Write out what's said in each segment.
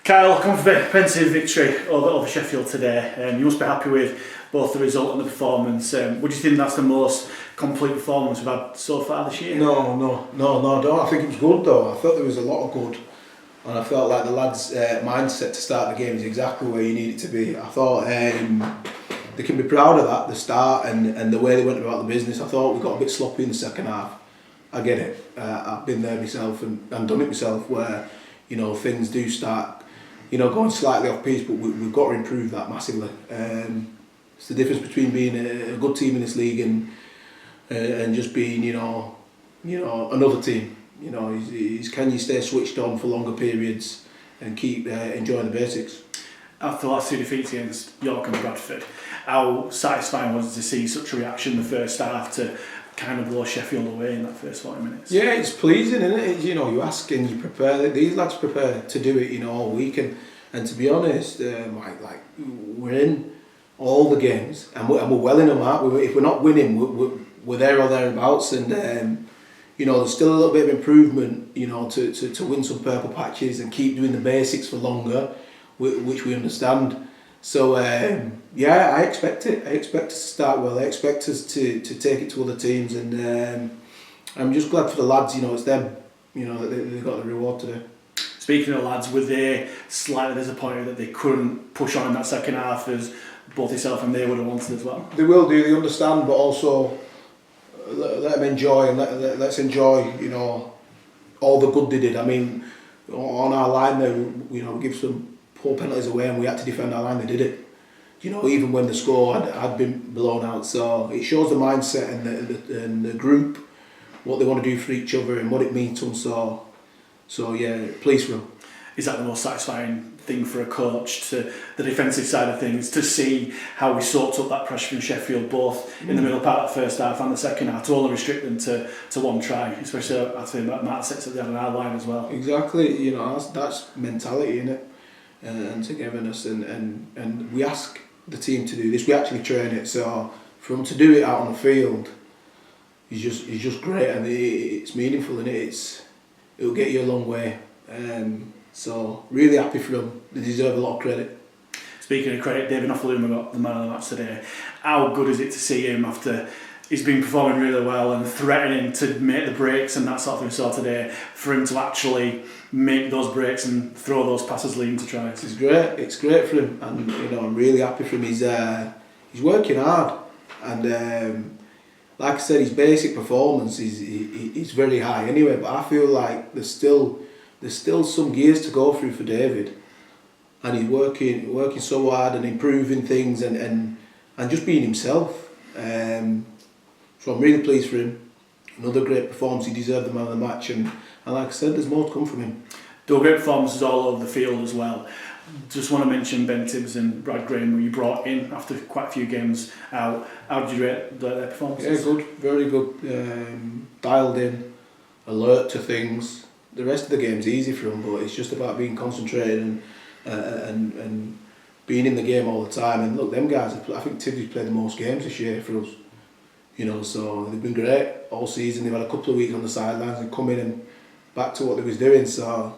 Kyle, comprehensive victory over Sheffield today. You must be happy with both the result and the performance. Would you think that's the most complete performance we've had so far this year? No, I don't. I think it was good though. I thought there was a lot of good, and I felt like the lads' mindset to start the game is exactly where you need it to be. I thought they can be proud of that, the start and the way they went about the business. I thought we got a bit sloppy in the second half. I get it. I've been there myself and done it myself where things do start going slightly off piece, but we've got to improve that massively. It's the difference between being a good team in this league and just being another team. Is can you stay switched on for longer periods and keep enjoying the basics. After the last two defeats against York and Bradford, how satisfying was it to see such a reaction in the first half to kind of blow Sheffield away in that first 40 minutes? Yeah, it's pleasing, isn't it? You ask and you prepare. These lads prepare to do it, all week, and to be honest, like we're in all the games and we're well in them, aren't we? If we're not winning, we're there or thereabouts, and there's still a little bit of improvement, to win some purple patches and keep doing the basics for longer, which we understand. So I expect it. I expect us to start well. I expect us to take it to other teams, and I'm just glad for the lads. It's them. That they got the reward today. Speaking of lads, were they slightly disappointed that they couldn't push on in that second half as both yourself and they would have wanted as well? They will do. They understand, but also let them enjoy and let's enjoy. All the good they did. I mean, on our line there, we give some poor penalties away and we had to defend our line. They did it. Even when the score had been blown out. So it shows the mindset and the group, what they want to do for each other and what it means to them. So yeah, pleased for them. Is that the most satisfying thing for a coach, to the defensive side of things, to see how we soaked up that pressure from Sheffield both in the middle part of the first half and the second half, to only restrict them to one try, especially I think that Matt sets that they had on our line as well. Exactly, that's mentality, innit? And togetherness, and we ask the team to do this. We actually train it, so for them to do it out on the field is just great, and it's meaningful, and it'll get you a long way. So really happy for them. They deserve a lot of credit. Speaking of credit, David Offaluma got the man of the match today. How good is it to see him after he's been performing really well and threatening to make the breaks and that sort of thing we saw today, for him to actually make those breaks and throw those passes leading to tries? It's great. It's great for him, and I'm really happy for him. He's working hard, and like I said, his basic performance is very high anyway. But I feel like there's still some gears to go through for David, and he's working so hard and improving things and just being himself. So I'm really pleased for him. Another great performance. He deserved the man of the match, and like I said, there's more to come from him. There were great performances all over the field as well. Just want to mention Ben Tibbs and Brad Graham, who you brought in after quite a few games out. How did you rate their performances? Yeah, good, very good. Dialed in, alert to things. The rest of the game's easy for them, but it's just about being concentrated and being in the game all the time. And look, them guys, I think Tibbs played the most games this year for us. So they've been great all season. They've had a couple of weeks on the sidelines and come in and back to what they was doing. So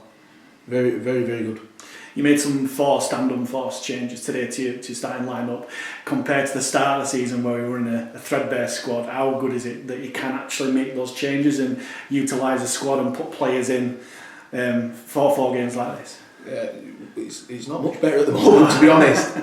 very, very, very good. You made some forced and unforced changes today to your starting lineup compared to the start of the season where we were in a threadbare squad. How good is it that you can actually make those changes and utilise the squad and put players in for 4 games like this? It's not much better at the moment, to be honest.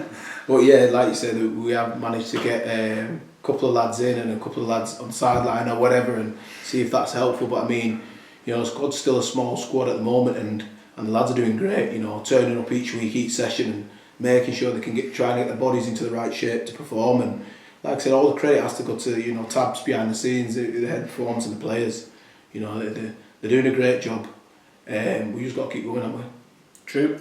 But yeah, like you said, we have managed to get a couple of lads in and a couple of lads on the sideline or whatever, and see if that's helpful. But I mean, the squad's still a small squad at the moment, and the lads are doing great. Turning up each week, each session, and making sure they can try and get their bodies into the right shape to perform. And like I said, all the credit has to go to Tabs behind the scenes, the head performance and the players. They're doing a great job. We just got to keep going, haven't we? True.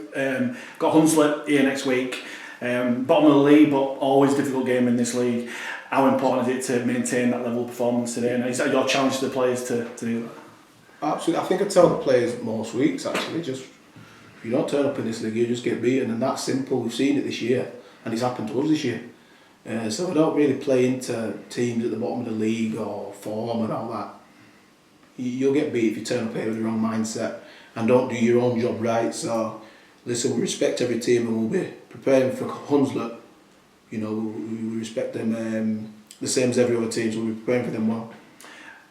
Got Hunslet here next week. Bottom of the league, but always a difficult game in this league. How important is it to maintain that level of performance today? And is that your challenge to the players to do that? Absolutely. I think I tell the players most weeks, actually, just if you don't turn up in this league, you just get beaten, and that's simple. We've seen it this year, and it's happened to us this year. So I don't really play into teams at the bottom of the league or form and all that. You'll get beat if you turn up here with the wrong mindset and don't do your own job right. So listen, we respect every team and we'll be preparing for Hunslet. You know, we respect them the same as every other team, so we'll be preparing for them well.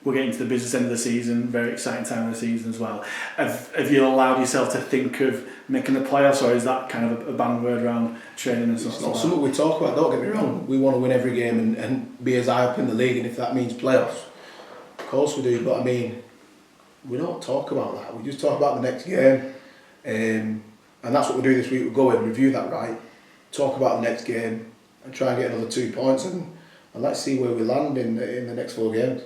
We're getting to the business end of the season, very exciting time of the season as well. Have you allowed yourself to think of making the playoffs, or is that kind of a banned word around training and stuff? It's not something we talk about, don't get me wrong. We want to win every game and be as high up in the league, and if that means playoffs, of course we do, but I mean, we don't talk about that. We just talk about the next game, and that's what we do this week. We'll go and review that, right, talk about the next game and try and get another 2 points, and let's see where we land in the next 4 games.